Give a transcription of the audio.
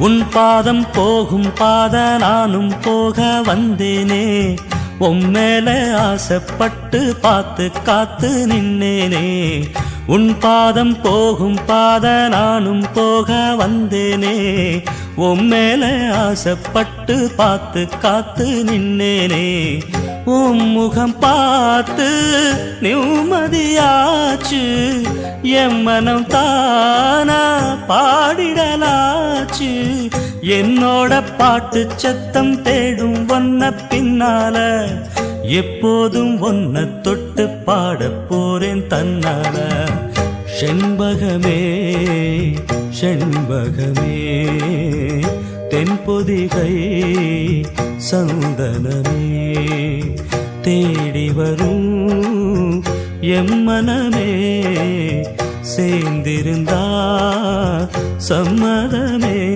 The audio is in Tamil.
உன் பாதம் போகும் பாத நானும் போக வந்தேனே, உம்மேல ஆசைப்பட்டு பார்த்து காத்து நின்னேனே. உன் பாதம் போகும் பாத நானும் போக வந்தேனே, உம்மேல ஆசைப்பட்டு பார்த்து காத்து நின்னேனே. உம் முகம் பார்த்து நிம்மதியாச்சு, என் மனம் தானா பாடிடலாச்சு. என்னோட பாட்டு சத்தம் தேடும் ஒன்ன பின்னால, எப்போதும் ஒன்ன தொட்டு பாட போறேன் தன்னால. செண்பகமே செண்பகமே தென்பொதிகை சந்தனமே, தேடி வரும் எம்மனமே, சேர்ந்திருந்தா சம்மதமே.